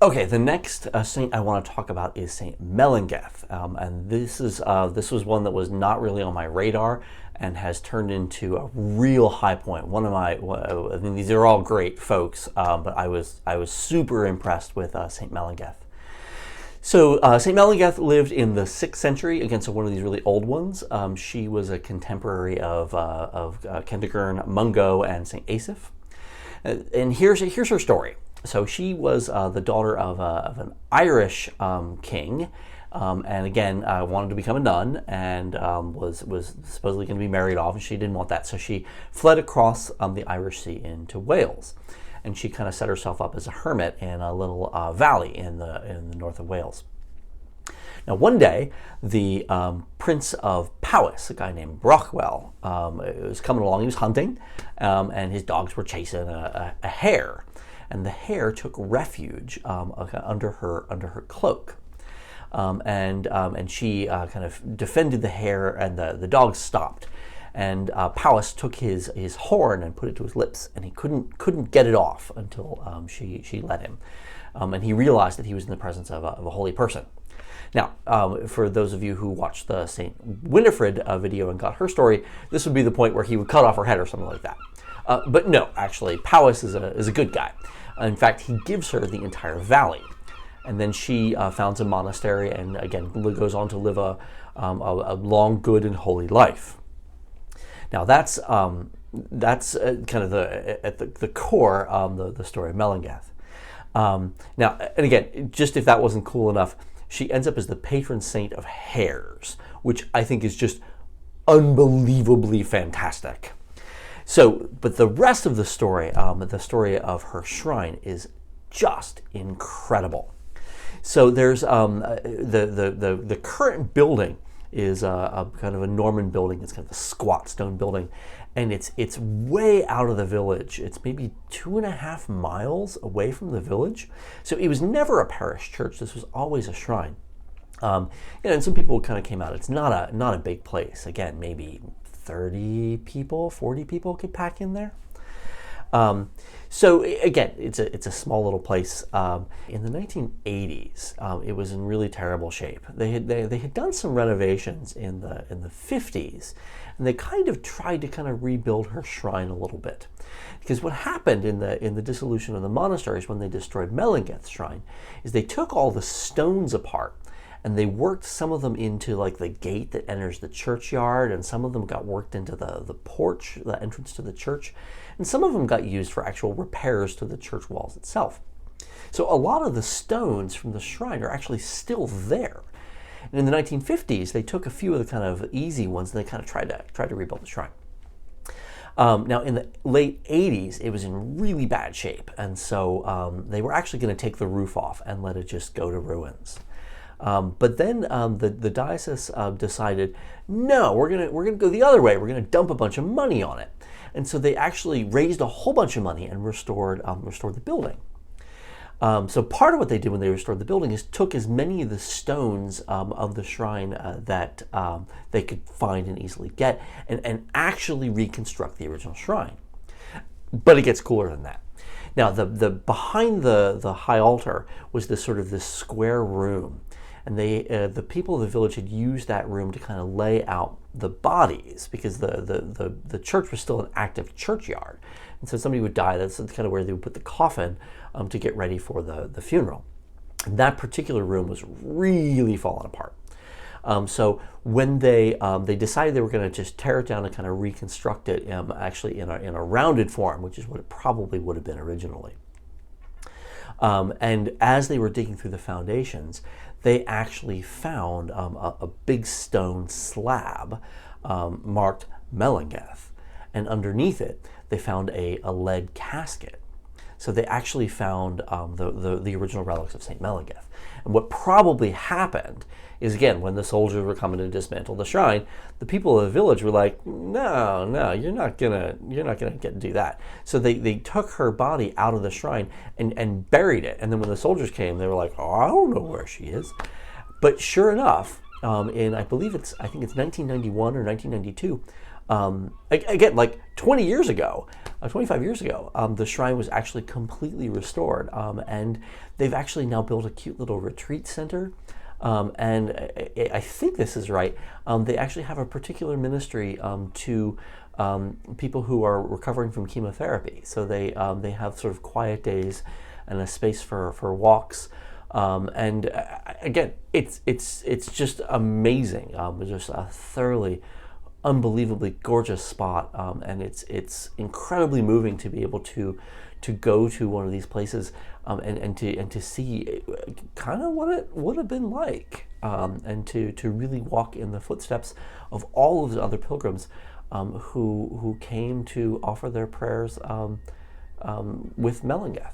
Okay, the next saint I want to talk about is Saint Melangell, and this was one that was not really on my radar and has turned into a real high point. I mean, these are all great folks, but I was super impressed with Saint Melangell. So Saint Melangell lived in the 6th century. Again, so one of these really old ones. She was a contemporary of Kentigern, Mungo, and Saint Asaph. And here's her story. So she was the daughter of an Irish king, and again wanted to become a nun, and was supposedly going to be married off, and she didn't want that, so she fled across the Irish Sea into Wales, and she kind of set herself up as a hermit in a little valley in the north of Wales. Now, one day, the Prince of Powys, a guy named Brochwel, was coming along. He was hunting, and his dogs were chasing a hare. And the hare took refuge under her cloak, and she kind of defended the hare, and the dogs stopped. And Powys took his horn and put it to his lips, and he couldn't get it off until she let him, and he realized that he was in the presence of a holy person. Now, for those of you who watched the Saint Winifred video and got her story, this would be the point where he would cut off her head or something like that. But no, actually, Powys is a good guy. In fact, he gives her the entire valley, and then she founds a monastery, and again goes on to live a long, good, and holy life. Now, that's kind of at the core the story of Melangell. Now, and again, just if that wasn't cool enough, she ends up as the patron saint of hares, which I think is just unbelievably fantastic. So, but the rest of the story of her shrine, is just incredible. So there's the current building is a kind of a Norman building. It's kind of a squat stone building, and it's way out of the village. It's maybe 2.5 miles away from the village. So it was never a parish church. This was always a shrine. And some people kind of came out. It's not a big place. Again, maybe 30 people, 40 people could pack in there. So again, it's a small little place. In the 1980s, it was in really terrible shape. They had done some renovations in the 50s, and they kind of tried to kind of rebuild her shrine a little bit. Because what happened in the dissolution of the monasteries when they destroyed Melangell's shrine is they took all the stones apart, and they worked some of them into like the gate that enters the churchyard, and some of them got worked into the porch, the entrance to the church, and some of them got used for actual repairs to the church walls itself. So a lot of the stones from the shrine are actually still there. And in the 1950s, they took a few of the kind of easy ones, and they kind of tried to rebuild the shrine. Now, in the late 80s, it was in really bad shape, and so they were actually going to take the roof off and let it just go to ruins. But then the diocese decided, no, we're gonna go the other way. We're gonna dump a bunch of money on it, and so they actually raised a whole bunch of money and restored the building. So part of what they did when they restored the building is took as many of the stones of the shrine that they could find and easily get, and actually reconstruct the original shrine. But it gets cooler than that. Now, the behind the high altar was this square room. And the people of the village had used that room to kind of lay out the bodies, because the church was still an active churchyard. And so somebody would die, that's kind of where they would put the coffin to get ready for the funeral. And that particular room was really falling apart. So when they decided they were going to just tear it down and kind of reconstruct it, actually in a rounded form, which is what it probably would have been originally. And as they were digging through the foundations, they actually found a big stone slab marked Melangell, and underneath it they found a lead casket. So they actually found the original relics of Saint Melangell. And what probably happened is, again, when the soldiers were coming to dismantle the shrine, the people of the village were like, no, you're not gonna get to do that. So they took her body out of the shrine and buried it. And then when the soldiers came, they were like, oh, I don't know where she is. But sure enough, in I think it's 1991 or 1992, again, like 20 years ago, 25 years ago, the shrine was actually completely restored, and they've actually now built a cute little retreat center. And I think this is right. They actually have a particular ministry to people who are recovering from chemotherapy. So they have sort of quiet days and a space for walks. And again, it's just amazing. It's just a thoroughly, unbelievably gorgeous spot, and it's incredibly moving to be able to go to one of these places, and to see kind of what it would have been like, and to really walk in the footsteps of all of the other pilgrims who came to offer their prayers with Melangell.